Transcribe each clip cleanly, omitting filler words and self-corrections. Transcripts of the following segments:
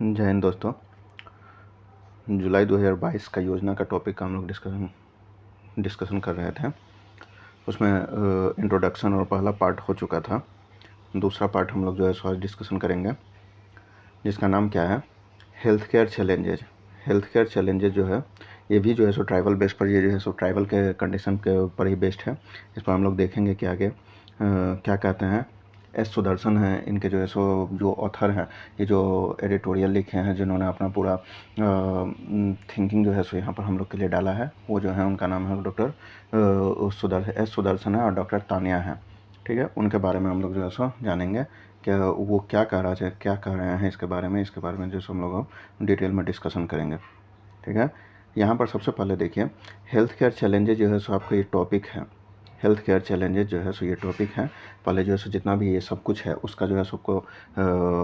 जय हिंद दोस्तों। जुलाई 2022 का योजना का टॉपिक का हम लोग डिस्कशन कर रहे थे। उसमें इंट्रोडक्शन और पहला पार्ट हो चुका था। दूसरा पार्ट हम लोग जो है सो आज डिस्कशन करेंगे, जिसका नाम क्या है, health care challenges. Health care challenges जो है ये भी जो है सो ट्राइबल बेस पर, ये जो है सो ट्राइबल के कंडीशन के ऊपर ही बेस्ड है। इस पर हम लोग देखेंगे कि आगे क्या कहते हैं। एस सुदर्शन हैं इनके जो है सो जो ऑथर हैं, ये जो एडिटोरियल लिखे हैं, जिन्होंने अपना पूरा थिंकिंग जो है सो यहाँ पर हम लोग के लिए डाला है, वो जो है उनका नाम है डॉक्टर एस सुदर्शन है और डॉक्टर तानिया है। ठीक है, उनके बारे में हम लोग जो है सो जानेंगे कि वो क्या कह रहे हैं इसके बारे में जो सो हम लोग डिटेल में डिस्कशन करेंगे। ठीक है, यहाँ पर सबसे पहले देखिए, हेल्थ केयर चैलेंजेज जो है सो आपका ये टॉपिक है। हेल्थ केयर चैलेंजेज जो है सो ये टॉपिक है। पहले जो है सो जितना भी ये सब कुछ है उसका जो है सबको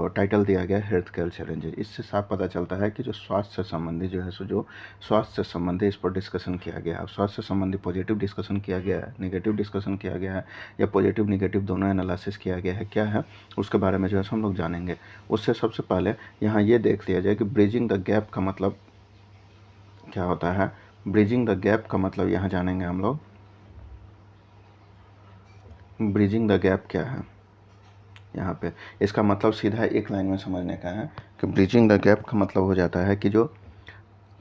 टाइटल दिया गया है हेल्थ केयर चैलेंजेज। इससे साफ पता चलता है कि जो स्वास्थ्य से संबंधी जो है सो जो स्वास्थ्य से संबंधी इस पर डिस्कशन किया गया है। स्वास्थ्य से संबंधी पॉजिटिव डिस्कशन किया गया है, नेगेटिव डिस्कशन किया गया है, या पॉजिटिव निगेटिव दोनों एनालिसिस किया गया है, क्या है उसके बारे में जो है सो हम लोग जानेंगे। उससे सबसे पहले यहाँ ये देख लिया जाए कि ब्रिजिंग द गैप का मतलब क्या होता है। ब्रिजिंग द गैप का मतलब यहाँ जानेंगे हम लोग। ब्रिजिंग द गैप क्या है यहाँ पे, इसका मतलब सीधा एक लाइन में समझने का है कि ब्रिजिंग द गैप का मतलब हो जाता है कि जो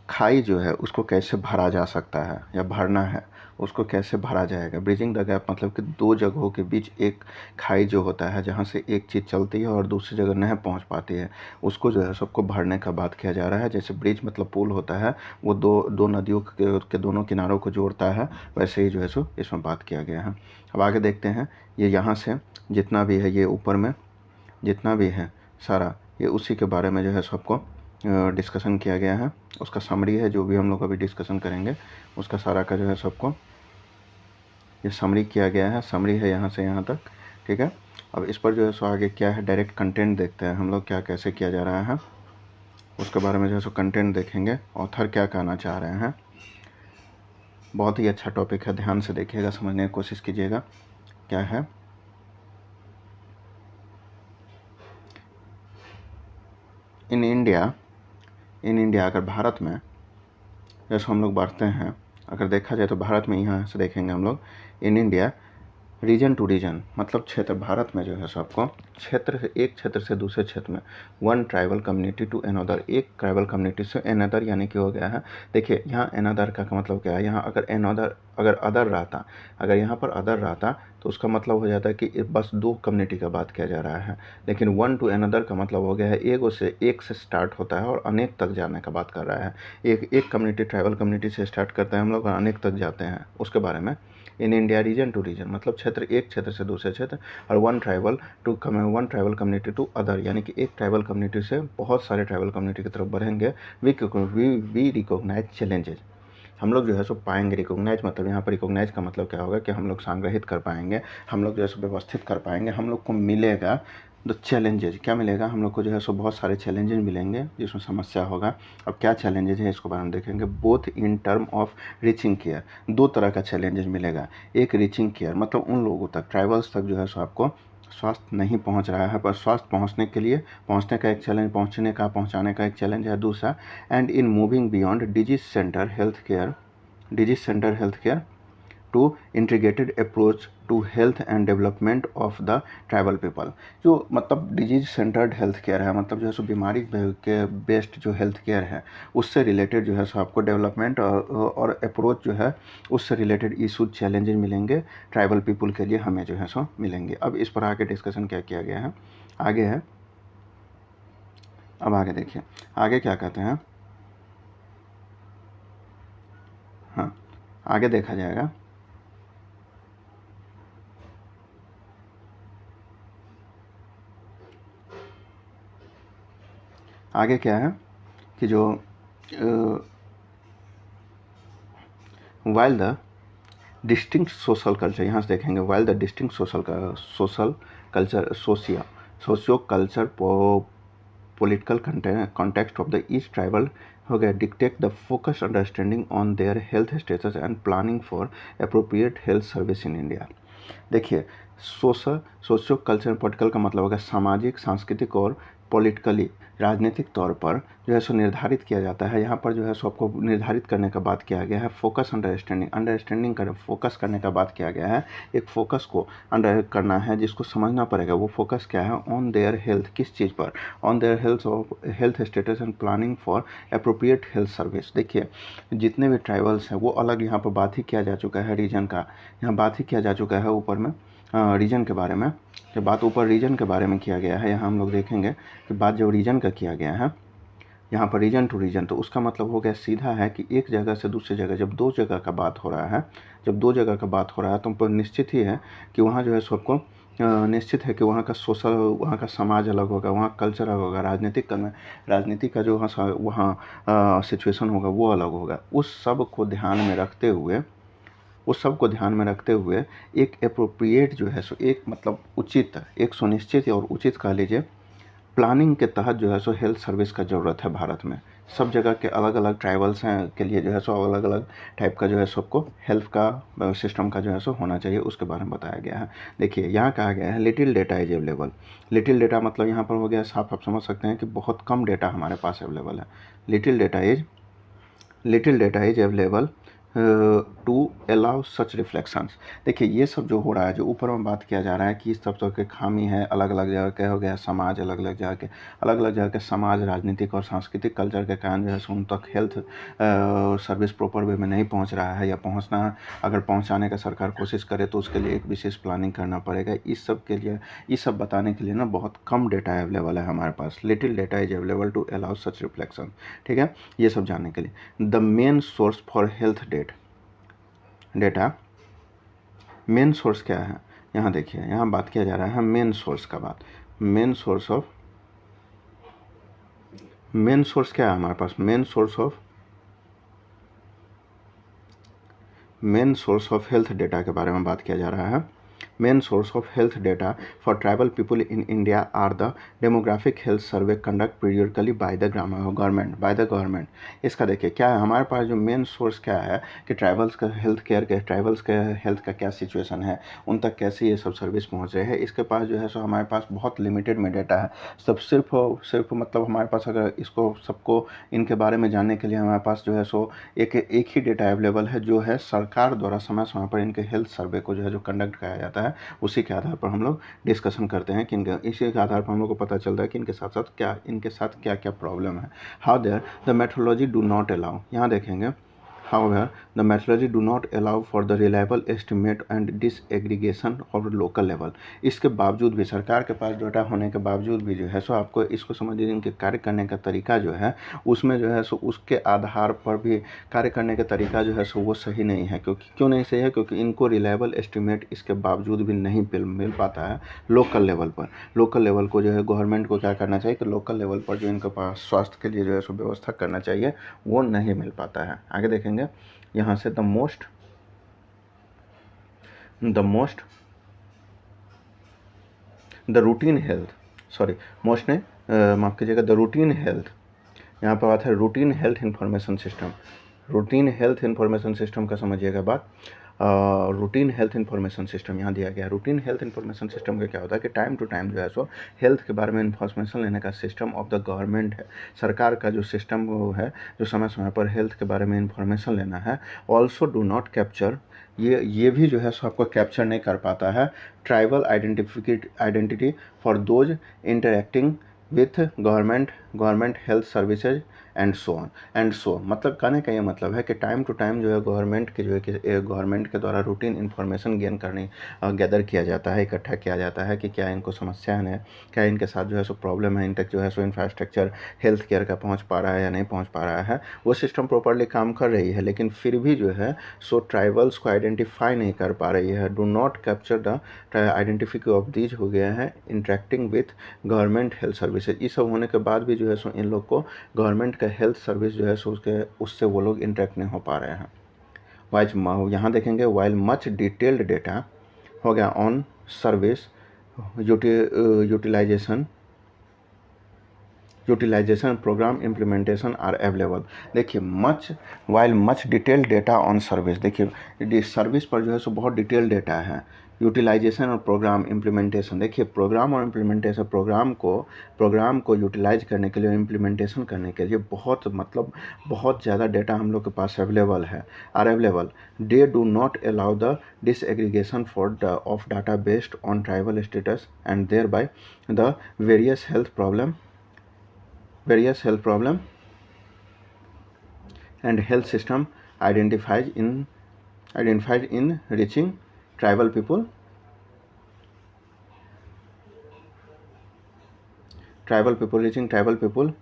खाई जो है उसको कैसे भरा जा सकता है, या भरना है उसको कैसे भरा जाएगा। ब्रिजिंग द गैप मतलब कि दो जगहों के बीच एक खाई जो होता है, जहाँ से एक चीज़ चलती है और दूसरी जगह नहीं पहुँच पाती है, उसको जो है सबको भरने का बात किया जा रहा है। जैसे ब्रिज मतलब पुल होता है, वो दो नदियों के दोनों किनारों को जोड़ता है, वैसे ही जो है सो इसमें बात किया गया है। अब आगे देखते हैं, ये यहाँ से जितना भी है, ये ऊपर में जितना भी है सारा, ये उसी के बारे में जो है सबको डिस्कशन किया गया है। उसका समरी है, जो भी हम लोग अभी डिस्कशन करेंगे उसका सारा का जो है सबको ये समरी किया गया है। समरी है यहाँ से यहाँ तक। ठीक है, अब इस पर जो है सो आगे क्या है, डायरेक्ट कंटेंट देखते हैं हम लोग, क्या कैसे किया जा रहा है उसके बारे में जो है सो कंटेंट देखेंगे। ऑथर क्या कहना चाह रहे हैं। बहुत ही अच्छा टॉपिक है, ध्यान से देखिएगा, समझने की कोशिश कीजिएगा क्या है। इन इंडिया अगर भारत में जैसे हम लोग बढ़ते हैं, अगर देखा जाए तो भारत में यहाँ से देखेंगे हम लोग, in India region to region मतलब क्षेत्र, भारत में जो है सबको क्षेत्र से एक क्षेत्र से दूसरे क्षेत्र में, one tribal community to another, एक ट्राइबल कम्युनिटी से अनदर, यानी कि हो गया है। देखिए यहाँ अनदर का मतलब क्या है, यहाँ अगर अदर रहता, अगर यहाँ पर अदर रहता तो उसका मतलब हो जाता है कि बस दो कम्युनिटी का बात किया जा रहा है। लेकिन वन टू अनदर का मतलब हो गया है एक से स्टार्ट होता है और अनेक तक जाने का बात कर रहा है। एक कम्युनिटी ट्राइबल कम्युनिटी से स्टार्ट करते हैं हम लोग और अनेक तक जाते हैं, उसके बारे में। In India region to region मतलब क्षेत्र, एक क्षेत्र से दूसरे क्षेत्र, और one tribal community to other, यानी कि एक ट्राइबल कम्युनिटी से बहुत सारे ट्राइबल कम्युनिटी की तरफ बढ़ेंगे। वी रिकॉग्नाइज चैलेंजेज, हम लोग जो है सो पाएंगे। रिकॉग्नाइज मतलब यहाँ पर रिकॉग्नाइज का मतलब क्या होगा कि हम लोग संग्रहित कर पाएंगे, हम लोग जो है सो व्यवस्थित कर पाएंगे, हम लोग को मिलेगा द चैलेंजेज। क्या मिलेगा हम लोग को, जो है सो बहुत सारे चैलेंजेज मिलेंगे जिसमें समस्या होगा। अब क्या चैलेंजेज है इसको बारे में देखेंगे। Both in term of reaching care, दो तरह का चैलेंजेज मिलेगा। एक रीचिंग केयर मतलब उन लोगों तक, ट्राइबल्स तक जो है सो आपको स्वास्थ्य नहीं पहुंच रहा है, पर स्वास्थ्य पहुंचने के लिए, पहुंचने का एक चैलेंज, पहुंचाने का एक चैलेंज है दूसरा। And in moving beyond disease center health care to integrated approach to health and development of the tribal people. जो मतलब डिजीज सेंटर्ड हेल्थ केयर है, मतलब जो है सो बीमारी के बेस्ड जो हेल्थ केयर है, उससे रिलेटेड जो है सो आपको डेवलपमेंट और अप्रोच जो है उससे रिलेटेड इशू चैलेंजेस मिलेंगे ट्राइबल पीपल के लिए, हमें जो है सो मिलेंगे। अब इस पर आगे डिस्कशन क्या किया गया है, आगे है। अब आगे देखिए, आगे क्या कहते हैं। हाँ, आगे देखा जाएगा। आगे क्या है कि जो while the distinct social culture, यहाँ से देखेंगे, while the distinct social culture socio culture political context of the each tribal हो गया dictate the focused understanding on their health status and planning for appropriate health service in India। देखिए socio culture political का मतलब होगा सामाजिक, सांस्कृतिक और politically, राजनीतिक तौर पर जो है सो निर्धारित किया जाता है। यहाँ पर जो है सो आपको निर्धारित करने का बात किया गया है फोकस अंडरस्टैंडिंग कर फोकस करने का बात किया गया है। एक फोकस को अंडर करना है जिसको समझना पड़ेगा। वो फोकस क्या है? ऑन देयर हेल्थ, किस चीज़ पर? On their health status and planning for appropriate health service. देखिए जितने भी ट्राइबल्स हैं वो अलग यहाँ पर बात ही किया जा चुका है रीजन का, यहाँ बात ही किया जा चुका है ऊपर में रीजन के बारे में। जब बात ऊपर रीजन के बारे में किया गया है, यहाँ हम लोग देखेंगे कि बात जो रीजन का किया गया है यहाँ पर रीजन टू रीजन, तो उसका मतलब हो गया सीधा है कि एक जगह से दूसरी जगह, जब दो जगह का बात हो रहा है, जब दो जगह का बात हो रहा है तो निश्चित ही है कि वहाँ जो है सबको निश्चित है कि वहाँ का सोशल, वहाँ का समाज अलग होगा, वहाँ का कल्चर अलग होगा, राजनीति का जो वहाँ सिचुएशन होगा वो अलग होगा। उस सब को ध्यान में रखते हुए एक एप्रोप्रिएट जो है सो एक मतलब उचित, एक सुनिश्चित और उचित कह लीजिए प्लानिंग के तहत जो है सो हेल्थ सर्विस का ज़रूरत है भारत में। सब जगह के अलग अलग ट्राइबल्स हैं के लिए जो है सो अलग अलग टाइप का जो है सबको हेल्थ का सिस्टम का जो है सो होना चाहिए, उसके बारे में बताया गया है। देखिए यहाँ कहा गया है little data is available. Little data मतलब यहाँ पर हो गया साफ, आप समझ सकते हैं कि बहुत कम डेटा हमारे पास अवेलेबल है। Little data is available to allow such reflections. देखिए ये सब जो हो रहा है, जो ऊपर में बात किया जा रहा है कि इस सब के खामी है, अलग अलग जगह के हो गया समाज, अलग अलग जगह के समाज, राजनीतिक और सांस्कृतिक कल्चर के कारण जो है उन तक हेल्थ सर्विस प्रॉपर वे में नहीं पहुंच रहा है, या पहुंचना अगर पहुंचाने का सरकार कोशिश करे तो उसके लिए एक विशेष प्लानिंग करना पड़ेगा। इस सब के लिए, इस सब बताने के लिए ना बहुत कम डेटा अवेलेबल है हमारे पास। Little data is available to allow such reflection. ठीक है, ये सब जानने के लिए the main source for health data, main source क्या है? यहाँ देखिए, यहाँ बात किया जा रहा है मेन सोर्स का बात। मेन सोर्स क्या है हमारे पास? Main source of health data के बारे में बात किया जा रहा है। Main source of health data for tribal people in India are the demographic health survey conduct periodically by the government. इसका देखिए क्या है हमारे पास, जो मेन सोर्स क्या है कि ट्राइबल्स का हेल्थ का क्या सिचुएशन है, उन तक कैसे ये सब सर्विस पहुंच रहे हैं। इसके पास जो है सो हमारे पास बहुत लिमिटेड में डेटा है। सब सिर्फ मतलब हमारे पास अगर इसको सबको इनके बारे में जानने के लिए हमारे पास जो है सो एक ही डेटा अवेलेबल है, जो है सरकार द्वारा समय समय पर इनके हेल्थ सर्वे को जो है जो कंडक्ट कराया जाता है। उसी के आधार पर हम लोग डिस्कशन करते हैं कि इसी के आधार पर हम लोग को पता चलता है कि इनके साथ क्या क्या प्रॉब्लम है। How there the methodology do not allow, यहाँ देखेंगे however the methodology do not allow for the reliable estimate and disaggregation of local level। इसके बावजूद भी, सरकार के पास डेटा होने के बावजूद भी जो है सो आपको इसको समझ लीजिए इनके कार्य करने का तरीका जो है उसमें जो है सो उसके आधार पर भी कार्य करने का तरीका जो है सो वो सही नहीं है। क्यों नहीं सही है? क्योंकि इनको रिलायबल एस्टिमेट इसके बावजूद भी नहीं मिल पाता है लोकल लेवल पर। लोकल लेवल को जो है गवर्नमेंट को क्या करना चाहिए कि लोकल लेवल पर जो इनके पास स्वास्थ्य के लिए जो है सो व्यवस्था करना चाहिए, वो नहीं मिल पाता है। आगे देखेंगे यहाँ से the most the routine health, sorry most ने माफ़ कीजिएगा, द रूटीन हेल्थ, यहाँ पर बात है routine health information system. Routine health information system का समझिएगा बात। रूटीन हेल्थ इंफॉर्मेशन सिस्टम यहाँ दिया गया है। रूटीन हेल्थ इंफॉर्मेशन सिस्टम का क्या होता है कि टाइम टू टाइम जो है सो हेल्थ के बारे में इंफॉर्मेशन लेने का सिस्टम ऑफ द गवर्नमेंट है। सरकार का जो सिस्टम वो है जो समय समय पर हेल्थ के बारे में इंफॉर्मेशन लेना है। ऑल्सो डू नॉट कैप्चर, ये भी जो है सो आपको कैप्चर नहीं कर पाता है tribal identity for those interacting with government health services and so on. मतलब कहने का ये मतलब है कि टाइम टू टाइम जो है गवर्नमेंट के द्वारा रूटीन इन्फॉर्मेशन गैदर किया जाता है, इकट्ठा किया जाता है कि क्या इनको समस्या है, क्या इनके साथ जो है सो प्रॉब्लम है, इन तक जो है सो इंफ्रास्ट्रक्चर हेल्थ केयर का पहुंच पा रहा है या नहीं पहुंच पा रहा है। वो सिस्टम प्रॉपरली काम कर रही है, लेकिन फिर भी जो है सो ट्राइबल्स को आइडेंटिफाई नहीं कर पा रही है। Do not capture the आइडेंटिफिक of these हो गया है interacting with government health services. ये सब होने के बाद भी जो है सो इन लोग को गवर्नमेंट का हेल्थ सर्विस जो है सो उससे वो लोग इंटरेक्ट नहीं हो पा रहे हैं। यहाँ देखेंगे वाइल मच डिटेल्ड डेटा हो गया on service utilization utilization, program implementation are available. देखिए much detail data on service, देखिए सर्विस पर जो है सो बहुत डिटेल डेटा है। यूटिलाइजेशन और प्रोग्राम इम्प्लीमेंटेशन, देखिए प्रोग्राम और इम्प्लीमेंटेशन, प्रोग्राम को यूटिलाइज करने के लिए, इम्प्लीमेंटेशन करने के लिए बहुत ज़्यादा डेटा हम लोग के पास अवेलेबल है, are available. They do not allow the disaggregation of data based on tribal status and there by the various health problem and health system identified in reaching tribal people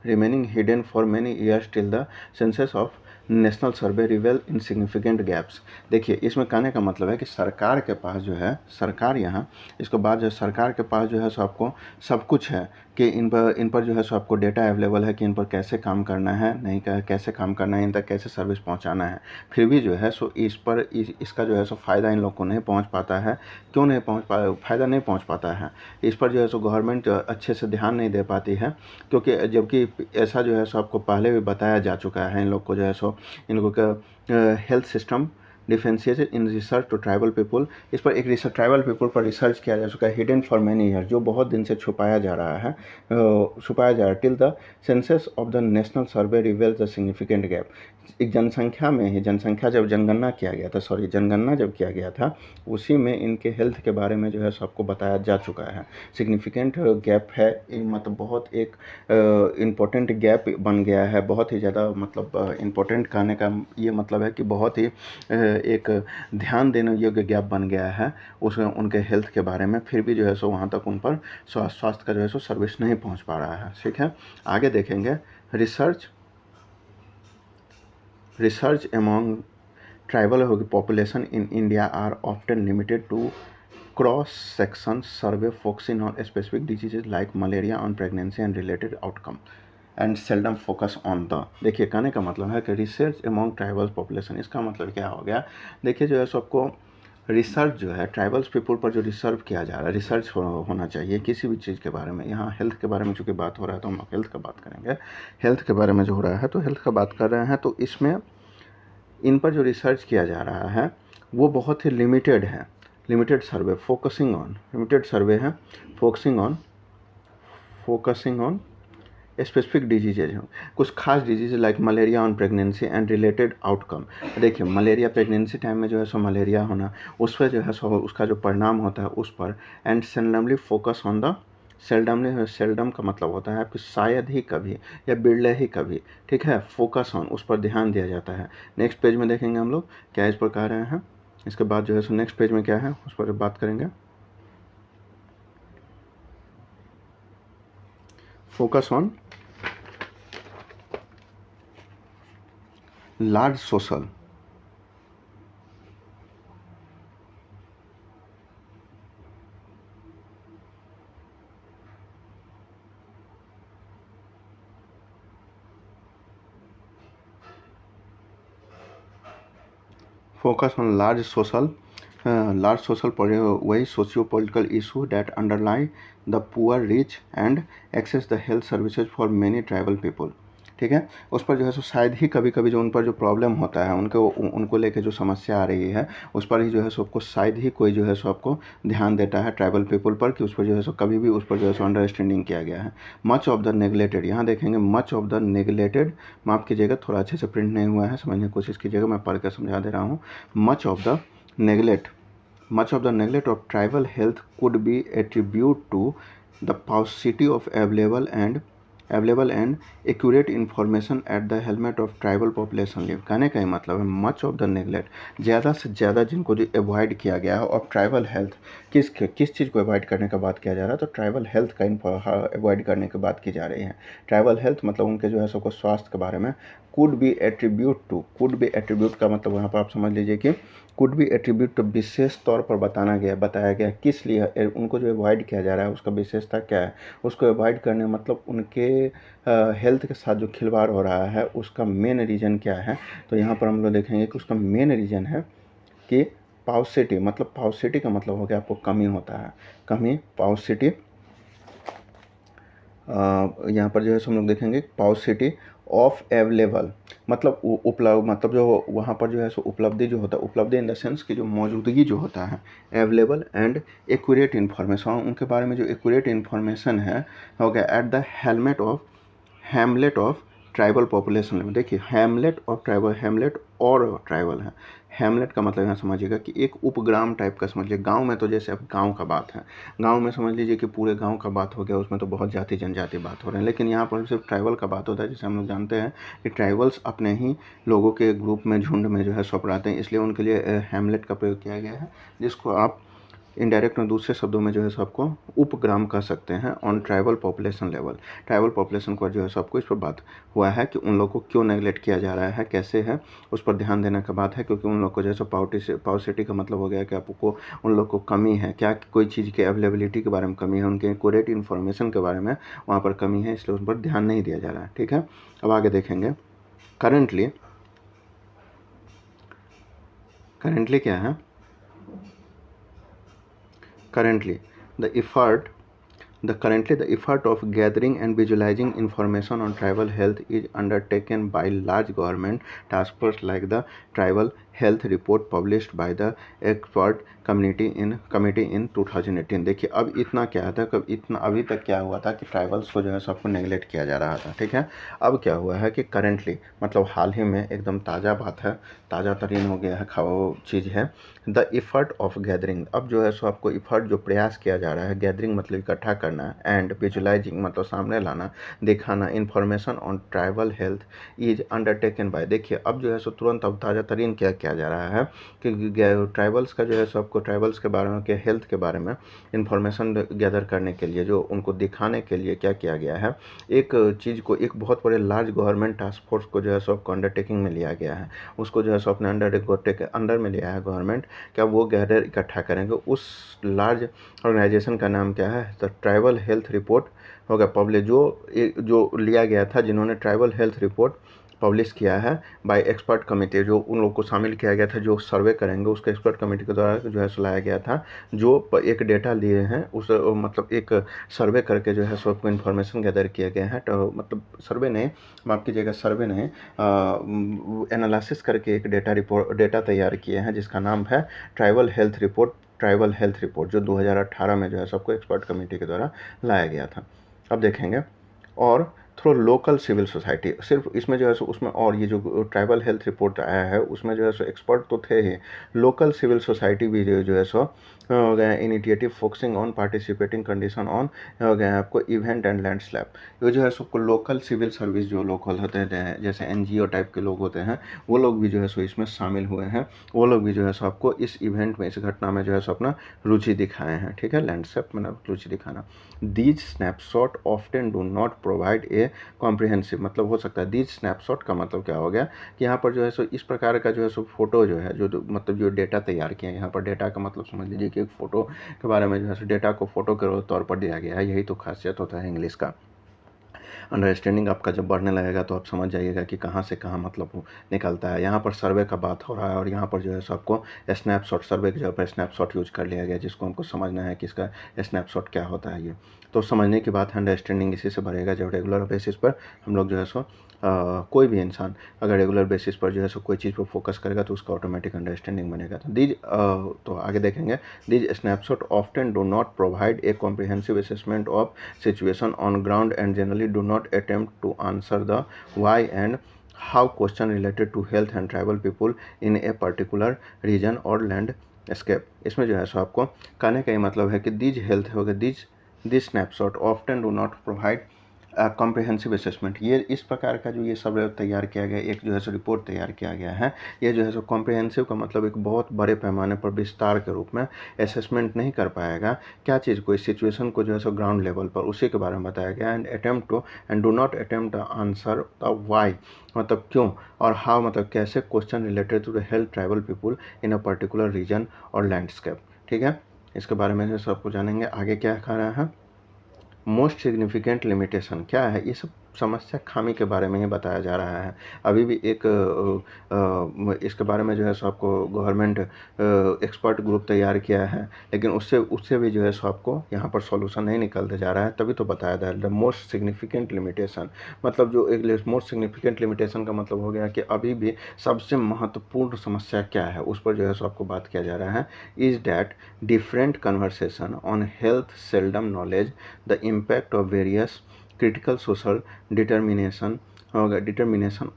remaining hidden for many years till the census of national survey रिवेल insignificant gaps. देखिए इसमें कहने का मतलब है कि सरकार के पास जो है, सरकार यहाँ इसके बाद जो सरकार के पास जो है सो आपको सब कुछ है कि इन पर जो है सो आपको डेटा अवेलेबल है कि इन पर कैसे काम करना है, नहीं कैसे काम करना है, इन तक कैसे सर्विस पहुँचाना है। फिर भी जो है सो इसका जो है सो फ़ायदा इन लोग को नहीं पहुँच पाता है। क्यों नहीं फ़ायदा नहीं पहुँच पाता है? इस पर जो है सो गवर्नमेंट अच्छे से ध्यान नहीं दे पाती है, क्योंकि जबकि ऐसा जो है सो आपको पहले भी बताया जा चुका है। इन लोग को जो है सो इन लोगों का health system differentiated in research to tribal people, इस पर एक ट्राइबल पीपल पर रिसर्च किया जा चुका है, हिडन फॉर मैनी ईयर, जो बहुत दिन से छुपाया जा रहा है till the census of the national survey reveals the significant gap. एक जनगणना जब किया गया था उसी में इनके हेल्थ के बारे में जो है सबको बताया जा चुका है। सिग्निफिकेंट गैप है, मतलब बहुत एक इम्पोर्टेंट गैप बन गया है, बहुत ही ज़्यादा मतलब इम्पोर्टेंट कहने का ये मतलब है कि बहुत ही एक ध्यान देने योग्य गैप बन गया है उनके हेल्थ के बारे में। फिर भी जो है सो वहाँ तक उन पर स्वास्थ्य का जो है सो सर्विस नहीं पहुँच पा रहा है। ठीक है, आगे देखेंगे। Research among tribal population in India are often limited to cross-section survey focusing on specific diseases like malaria on pregnancy and related outcome and seldom focus on the। देखिए कहने का मतलब है कि रिसर्च among tribal population, इसका मतलब क्या हो गया? देखिए जो है सबको रिसर्च जो है ट्राइबल्स पीपल पर जो रिसर्च किया जा रहा है, रिसर्च होना चाहिए किसी भी चीज़ के बारे में। यहाँ हेल्थ के बारे में चूँकि बात हो रहा है तो हम हेल्थ का बात करेंगे। हेल्थ के बारे में जो हो रहा है तो हेल्थ का बात कर रहे हैं, तो इसमें इन पर जो रिसर्च किया जा रहा है वो बहुत ही लिमिटेड है। Limited survey focusing on specific diseases हैं, कुछ खास disease like malaria on pregnancy and related outcome. देखिए मलेरिया प्रेगनेंसी टाइम में जो है सो मलेरिया होना, उस पर जो है सो उसका जो परिणाम होता है उस पर। And सेल्डमली focus on the seldom का मतलब होता है आपकी शायद ही कभी या बिरले ही कभी। ठीक है, फोकस ऑन, उस पर ध्यान दिया जाता है। नेक्स्ट पेज में देखेंगे हम लोग क्या इस पर कह रहे हैं। इसके बाद जो है सो नेक्स्ट पेज में क्या है उस पर बात करेंगे। फोकस ऑन लार्ज सोशल वही socio political issue that underlie the poor rich and access the health services for many tribal people. ठीक है, उस पर जो है सो शायद ही कभी कभी जो उन पर जो प्रॉब्लम होता है उनको लेके जो समस्या आ रही है उस पर ही जो है सो आपको शायद ही कोई जो है सो आपको ध्यान देता है ट्राइबल पीपल पर, कि उस पर जो है सो कभी भी उस पर जो है सो अंडरस्टैंडिंग किया गया है। मच ऑफ द नेगलेटेड, यहाँ देखेंगे मच ऑफ द नेगलेटेड, माफ़ कीजिएगा थोड़ा अच्छे से प्रिंट नहीं हुआ है, समझने की कोशिश कीजिएगा, मैं पढ़ कर समझा दे रहा हूँ। Much of the neglect of tribal health could be attributed to the paucity of available and accurate information at the helmet of tribal population live। कहने का ही मतलब है मच ऑफ द नेगलेक्ट, ज़्यादा से ज़्यादा जिनको जो अवॉइड किया गया है। और ट्राइबल हेल्थ किस चीज़ को अवॉइड करने का बात किया जा रहा है, तो ट्राइबल हेल्थ का अवॉइड करने की बात की जा रही है। ट्राइबल हेल्थ मतलब उनके जो है सबको स्वास्थ्य के बारे में कुड बी एट्रीब्यूट का मतलब यहाँ पर आप समझ लीजिए कि कुड बी एट्रीब्यूट तो विशेष तौर पर बताया गया किस लिए उनको जो अवॉइड किया जा रहा है, उसका विशेषता क्या है। उसको अवॉइड करने मतलब उनके हेल्थ के साथ जो खिलवाड़ हो रहा है उसका मेन रीज़न क्या है। तो यहाँ पर हम लोग देखेंगे कि उसका मेन रीज़न है कि पाउसिटी, मतलब पाउसिटी का मतलब हो गया आपको कमी होता है, कमी पाउसिटी यहाँ पर जो है हम लोग देखेंगे पाउसिटी ऑफ अवेलेबल, मतलब उपलब्ध, मतलब जो वहाँ पर जो है सो उपलब्धि जो होता है, उपलब्धि इन द सेंस कि जो मौजूदगी जो होता है, अवेलेबल एंड एक्यूरेट इन्फॉर्मेशन, उनके बारे में जो एक्यूरेट इन्फॉर्मेशन है हो गया at the Hamlet of tribal population level. देखिए हैमलेट ऑफ ट्राइबल, हैमलेट और ट्राइबल है। हैमलेट का मतलब यहाँ समझिएगा कि एक उपग्राम टाइप का समझिए। गांव में तो जैसे अब गांव का बात है, गांव में समझ लीजिए कि पूरे गांव का बात हो गया, उसमें तो बहुत जाति जनजाति बात हो रहे हैं, लेकिन यहाँ पर सिर्फ ट्राइबल का बात होता है। जैसे हम लोग जानते हैं कि ट्राइबल्स अपने ही लोगों के ग्रुप में, झुंड में जो है सपराते हैं, इसलिए उनके लिए हैमलेट का प्रयोग किया गया है, जिसको आप इनडायरेक्ट में दूसरे शब्दों में जो है सबको उपग्राम कह सकते हैं on tribal population level. Tribal population को जो है सबको इस पर बात हुआ है कि उन लोगों को क्यों नेगलेक्ट किया जा रहा है, कैसे है, उस पर ध्यान देने का बात है। क्योंकि उन लोग को जैसे पाउसिटी का मतलब हो गया कि आपको उन लोग को कमी है, क्या कोई चीज़ के अवेलेबिलिटी के बारे में कमी है, उनके एक्यूरेट इन्फॉर्मेशन के बारे में वहाँ पर कमी है, इसलिए उस पर ध्यान नहीं दिया जा रहा है। ठीक है, अब आगे देखेंगे। करेंटली क्या है, currently the effort currently the effort of gathering and visualizing information on tribal health is undertaken by large government task force like the Tribal Health Report published by the expert committee in 2018। देखिए अब इतना क्या था, कब इतना अभी तक क्या हुआ था कि ट्राइबल्स को जो है सबको नेगलेक्ट किया जा रहा था। ठीक है, अब क्या हुआ है कि करेंटली मतलब हाल ही में एकदम ताज़ा बात है, ताज़ा तरीन हो गया है चीज़ है, द इफ़र्ट ऑफ गैदरिंग। अब जो है सो आपको इफ़र्ट जो प्रयास किया जा रहा है, गैदरिंग मतलब इकट्ठा करना, एंड विजुलाइजिंग मतलब सामने लाना, दिखाना, information on tribal health is undertaken by. देखिए अब जो है सो तुरंत अब ताज़ा तरीन क्या किया जा रहा है कि ट्राइबल्स का जो है सो आपको ट्राइबल्स के बारे में, के हेल्थ के बारे में इन्फॉर्मेशन गैदर करने के लिए, जो उनको दिखाने के लिए क्या किया गया है, एक चीज़ को, एक बहुत बड़े लार्ज गवर्नमेंट टास्क फोर्स को जो है सो आपको अंडरटेकिंग में लिया गया है, उसको जो है सो अपने अंडर में लिया है गवर्नमेंट। क्या वो गैदर इकट्ठा करेंगे, उस लार्ज ऑर्गेनाइजेशन का नाम क्या है, द ट्राइबल हेल्थ रिपोर्ट होगा पब्लिश, जो लिया गया था, जिन्होंने ट्राइबल हेल्थ रिपोर्ट पब्लिश किया है बाय एक्सपर्ट कमेटी, जो उन लोग को शामिल किया गया था जो सर्वे करेंगे, उसके एक्सपर्ट कमेटी के द्वारा जो है सुलाया गया था, जो एक डेटा लिए हैं, उस मतलब एक सर्वे करके जो है सबको इन्फॉर्मेशन गैदर किया गया है। तो मतलब सर्वे नहीं, माफ़ कीजिएगा, सर्वे नहीं, एनालिसिस करके एक डेटा तैयार किए हैं, जिसका नाम है ट्राइबल हेल्थ रिपोर्ट, जो 2018 में जो है सबको एक्सपर्ट कमेटी के द्वारा लाया गया था। अब देखेंगे, और थ्रू लोकल सिविल सोसाइटी, सिर्फ इसमें जो है सो उसमें, और ये जो ट्राइबल हेल्थ रिपोर्ट आया है उसमें जो है सो एक्सपर्ट तो थे ही, लोकल सिविल सोसाइटी भी जो है सो हो गया initiative focusing on participating condition on हो गया आपको इवेंट एंड लैंडस्केप। ये जो है सो लोकल सिविल सर्विस जो लोकल होते हैं, जैसे एनजीओ टाइप के लोग होते हैं, वो लोग भी जो है सो इसमें शामिल हुए हैं, वो लोग भी जो है सो आपको इस इवेंट में, इस घटना में जो है सो अपना रुचि दिखाए हैं। ठीक है, लैंडस्केप में रुचि दिखाना। These snapshot often do not provide a comprehensive, मतलब हो सकता है दीज स्नैपशॉट का मतलब क्या हो गया कि यहाँ पर जो है सो इस प्रकार का जो है सो फोटो जो है, जो मतलब जो डेटा तैयार किया है, यहाँ पर डेटा का मतलब समझ लीजिए कि एक फ़ोटो के बारे में जो है सो डेटा को फोटो के तौर पर दिया गया है। यही तो खासियत होता है इंग्लिश का। अंडरस्टैंडिंग आपका जब बढ़ने लगेगा तो आप समझ जाइएगा कि कहाँ से कहाँ मतलब निकलता है। यहाँ पर सर्वे का बात हो रहा है, और यहाँ पर जो है सो आपको स्नैपशॉट, सर्वे की जगह पर स्नैपशॉट यूज कर लिया गया, जिसको हमको समझना है कि इसका स्नैपशॉट क्या होता है। ये तो समझने की बात है, अंडरस्टैंडिंग इसी से बढ़ेगा जब रेगुलर बेसिस पर हम लोग जो है सो कोई भी इंसान अगर रेगुलर बेसिस पर जो है सो कोई चीज़ पर फोकस करेगा तो उसका ऑटोमेटिक अंडरस्टैंडिंग बनेगा। तो आगे देखेंगे, these snapshot often do not provide a comprehensive assessment of situation on ground and generally do not attempt to answer the why and how question related to health and tribal people in a particular region or landscape। इसमें जो है सो आपको कहने का ये मतलब है कि दीज हेल्थ हो गया, these snapshot often do not provide comprehensive assessment. ये इस प्रकार का जो ये सब तैयार किया गया, एक जो है सो रिपोर्ट तैयार किया गया है, ये जो है सो कॉम्प्रिहेंसिव का मतलब एक बहुत बड़े पैमाने पर विस्तार के रूप में असेसमेंट नहीं कर पाएगा, क्या चीज़ को, इस सिचुएशन को जो है सो ग्राउंड लेवल पर, उसी के बारे में बताया गया। And do not attempt the answer the why, मतलब क्यों, और हाउ मतलब कैसे, question related to the health tribal people in a particular region और लैंडस्केप। ठीक है, इसके बारे में सबको जानेंगे। आगे क्या कह रहा है, मोस्ट सिग्निफिकेंट लिमिटेशन क्या है, ये सब समस्या खामी के बारे में ही बताया जा रहा है। अभी भी एक इसके बारे में जो है सो आपको गवर्नमेंट एक्सपर्ट ग्रुप तैयार किया है, लेकिन उससे भी जो है सो आपको यहाँ पर सॉल्यूशन नहीं निकलते जा रहा है। तभी तो बताया जा रहा है द मोस्ट सिग्निफिकेंट लिमिटेशन, मतलब जो एक मोस्ट सिग्निफिकेंट लिमिटेशन का मतलब हो गया कि अभी भी सबसे महत्वपूर्ण समस्या क्या है उस पर जो है सो आपको बात किया जा रहा है। Is that different conversation on health seldom knowledge the impact of various critical social determination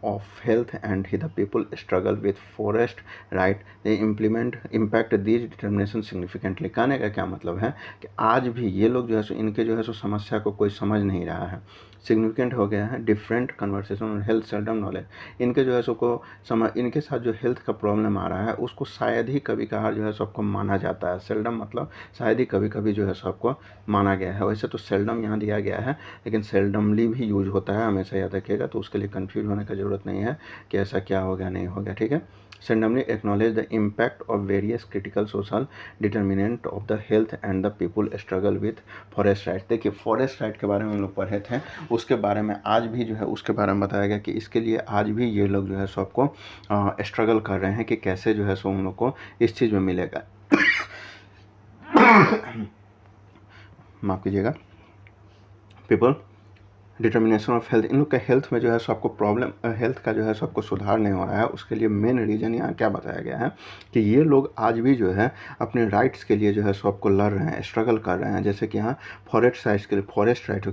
of health and the people struggle with forest right they implement impact these determination significantly। कहने का क्या मतलब है कि आज भी ये लोग जो है सो इनके जो है सो समस्या को कोई समझ नहीं रहा है। सिग्निफिकेंट हो गया है डिफरेंट कन्वर्सेशन और हेल्थ सेल्डम नॉलेज, इनके जो है सो को समझ, इनके साथ जो हेल्थ का प्रॉब्लम आ रहा है उसको शायद ही कभी कभार जो है सो आपको माना जाता है। सेल्डम मतलब शायद ही कभी कभी जो है सो आपको माना गया है। वैसे तो सेल्डम यहाँ दिया गया है, लेकिन सेल्डमली भी यूज होता है, हमेशा याद रखिएगा। तो उसके लिए कंफ्यूज होने की ज़रूरत नहीं है कि ऐसा क्या हो गया नहीं हो गया, ठीक है। सेल्डमली acknowledge the impact of various critical social determinant of the health and the people struggle with forest right. देखिए फॉरेस्ट राइट के बारे में हम लोग पढ़े थे, उसके बारे में आज भी जो है उसके बारे में बताया गया कि इसके लिए आज भी ये लोग जो है सो आपको स्ट्रगल कर रहे हैं कि कैसे जो है सो उन लोग को इस चीज़ में मिलेगा। माफ़ कीजिएगा। पीपल डिटर्मिनेशन ऑफ हेल्थ, इन लोग का हेल्थ में जो है सो आपको प्रॉब्लम, हेल्थ का जो है सो आपको सुधार नहीं हो रहा है। उसके लिए मेन रीज़न यहाँ क्या बताया गया है कि ये लोग आज भी जो है अपने राइट्स के लिए जो है सो आपको लड़ रहे हैं, स्ट्रगल कर रहे हैं। जैसे कि यहाँ फॉरेस्ट राइट्स के लिए, फॉरेस्ट राइट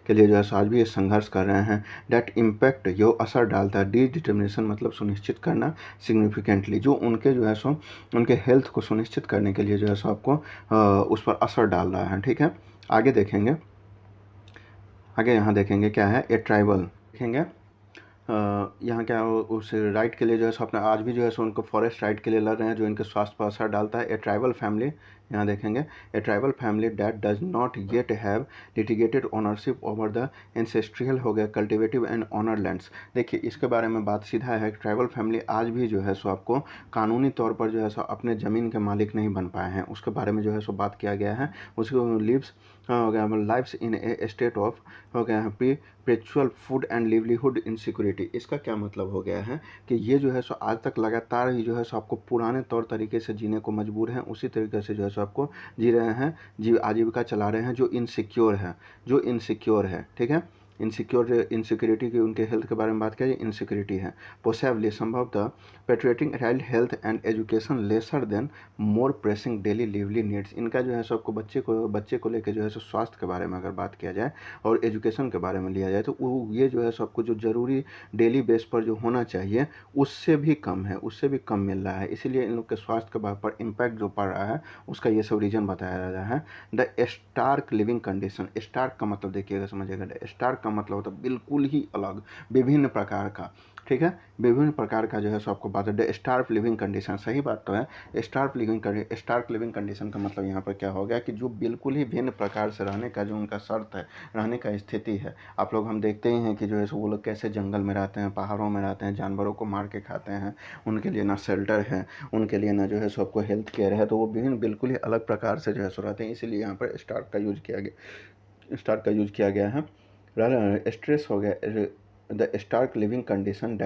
के लिए जो है सो आज भी ये संघर्ष कर रहे हैं। डैट इम्पैक्ट जो असर डालता है, डी डिटर्मिनेशन मतलब सुनिश्चित करना, सिग्निफिकेंटली जो उनके जो है सो उनके हेल्थ को सुनिश्चित करने के लिए जो है सो आपको उस पर असर डाल रहा है, ठीक है। आगे देखेंगे, आगे यहाँ देखेंगे क्या है, ए ट्राइबल देखेंगे। यहाँ क्या उस राइट के लिए जो है सो अपना आज भी जो है सो उनको फॉरेस्ट राइट के लिए लड़ रहे हैं जो इनके स्वास्थ्य पर असर डालता है। ए ट्राइबल फैमिली, यहाँ देखेंगे, a tribal family that does not yet have litigated ownership over the ancestral हो गया कल्टिवेटिव एंड ऑनर लैंड्स। देखिए इसके बारे में बात सीधा है, ट्राइबल फैमिली आज भी जो है सो आपको कानूनी तौर पर जो है सो अपने ज़मीन के मालिक नहीं बन पाए हैं। उसके बारे में जो है सो बात किया गया है। उसको लिव्स हो गया lifes in a state of हो गया है perpetual food and livelihood insecurity. इसका क्या मतलब हो गया है कि ये जो है सो आज तक लगातार ही जो है सो आपको पुराने तौर तरीके से जीने को मजबूर हैं, उसी तरीके से जो है सो आपको जी रहे हैं, आजीविका चला रहे हैं जो इनसिक्योर है, जो इनसिक्योर है, ठीक है। इनसिक्योरिटी की उनके हेल्थ के बारे में बात किया, इनसिक्योरिटी है। पोसेबली संभवतः patriating child health and education lesser than more pressing daily lively needs. इनका जो है सो आपको बच्चे को लेकर जो है सो स्वास्थ्य के बारे में अगर बात किया जाए और एजुकेशन के बारे में लिया जाए तो ये जो है सो आपको जो ज़रूरी डेली बेस पर जो होना चाहिए उससे भी कम है, उससे भी कम मिल रहा है। इसीलिए इन लोग के स्वास्थ्य के पर इम्पैक्ट जो पड़ रहा है उसका ये सब रीज़न बताया जा रहा है। The stark living condition, stark का मतलब देखिएगा समझिएगा, स्टार्क का मतलब होता है बिल्कुल ही अलग, विभिन्न प्रकार का, ठीक है, विभिन्न प्रकार का जो है सो आपको बात है। स्टार्क लिविंग कंडीशन, सही बात तो है। स्टार्क लिविंग कंडीशन का मतलब यहाँ पर क्या हो गया कि जो बिल्कुल ही भिन्न प्रकार से रहने का जो उनका शर्त है, रहने का स्थिति है। आप लोग हम देखते ही हैं कि जो है सो वो लोग कैसे जंगल में रहते हैं, पहाड़ों में रहते हैं, जानवरों को मार के खाते हैं, उनके लिए ना शेल्टर है, उनके लिए ना जो है सो आपको हेल्थ केयर है, तो वो विभिन्न बिल्कुल ही अलग प्रकार से जो है सो रहते हैं। इसीलिए यहाँ पर स्टार्क का यूज किया गया है। स्ट्रेस हो गया, the stark living condition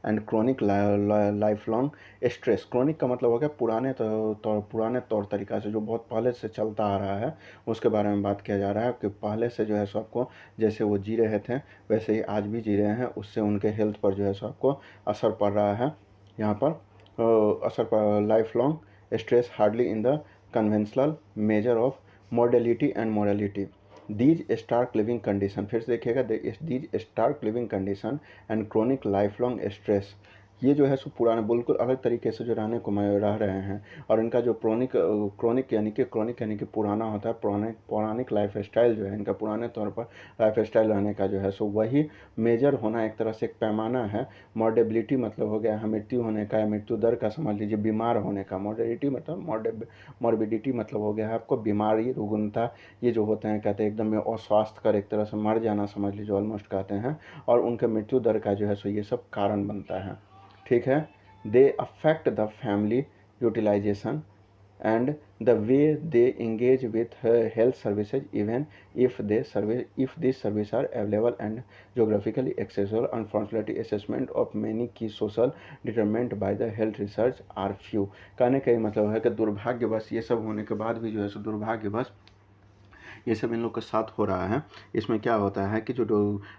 and chronic lifelong stress. Chronic का मतलब हो गया पुराने तौर तरीका से जो बहुत पहले से चलता आ रहा है, उसके बारे में बात किया जा रहा है कि पहले से जो है सो आपको जैसे वो जी रहे थे वैसे ही आज भी जी रहे हैं, उससे उनके हेल्थ पर जो है सो आपको असर पड़ रहा है। यहाँ पर असर पर lifelong stress hardly in the conventional measure of modality and morality. These stark living condition, फिर से देखिएगा, these stark living condition and chronic lifelong stress, ये जो है सो पुराने बिल्कुल अलग तरीके से जो रहने को रह रहे हैं। और इनका जो क्रोनिक यानी कि पुराना होता है, पौराणिक लाइफ स्टाइल जो है इनका पुराने तौर पर लाइफ स्टाइल रहने का जो है सो वही मेजर होना एक तरह से एक पैमाना है। मॉर्डेबिलिटी मतलब हो गया है मृत्यु होने का या मृत्यु दर का, समझ लीजिए बीमार होने का। मॉर्डेबिलिटी मतलब मॉर्बिडिटी मतलब हो गया है आपको बीमारी, रुग्णता, ये जो होते हैं कहते हैं एकदम अस्वास्थ्यकर, एक तरह से मर जाना समझ लीजिए, ऑलमोस्ट कहते हैं। और उनके मृत्यु दर का जो है सो ये सब कारण बनता है, ठीक है। They affect the family utilization and the way they engage with health services, even if these services are available and geographically accessible. Unfortunately, assessment of many key social determined by the health research are few. कहने का ये मतलब है कि दुर्भाग्यवश ये सब होने के बाद भी जो है सो दुर्भाग्यवश ये सब इन लोग के साथ हो रहा है। इसमें क्या होता है कि जो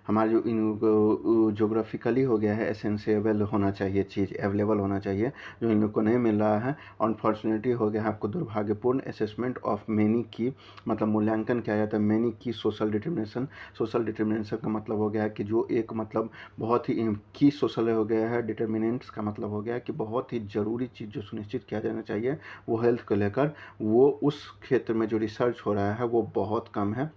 हमारे जो इन जोग्राफिकली हो गया है एसेंशियल होना चाहिए, चीज़ अवेलेबल होना चाहिए, जो इन लोग को नहीं मिल रहा है। अनफॉर्चुनेटली हो गया है आपको दुर्भाग्यपूर्ण असेसमेंट ऑफ मैनी की, मतलब मूल्यांकन किया जाता है मैनी की सोशल डिटर्मिनेशन। सोशल डिटर्मिनेशन का मतलब हो गया है कि जो एक मतलब बहुत ही की सोशल हो गया है, डिटर्मिनेंट्स का मतलब हो गया है कि बहुत ही ज़रूरी चीज़ जो सुनिश्चित किया जाना चाहिए वो हेल्थ को लेकर, वो उस क्षेत्र में जो रिसर्च हो रहा है वो बहुत कम है।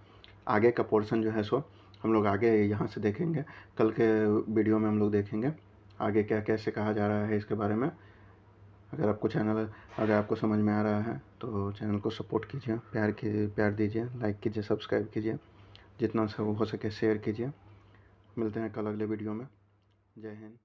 आगे का पोर्शन जो है सो हम लोग आगे यहाँ से देखेंगे, कल के वीडियो में हम लोग देखेंगे आगे क्या कैसे कहा जा रहा है इसके बारे में। अगर आपको समझ में आ रहा है तो चैनल को सपोर्ट कीजिए, प्यार दीजिए, लाइक कीजिए, सब्सक्राइब कीजिए, जितना हो सके शेयर कीजिए। मिलते हैं कल अगले वीडियो में। जय हिंद।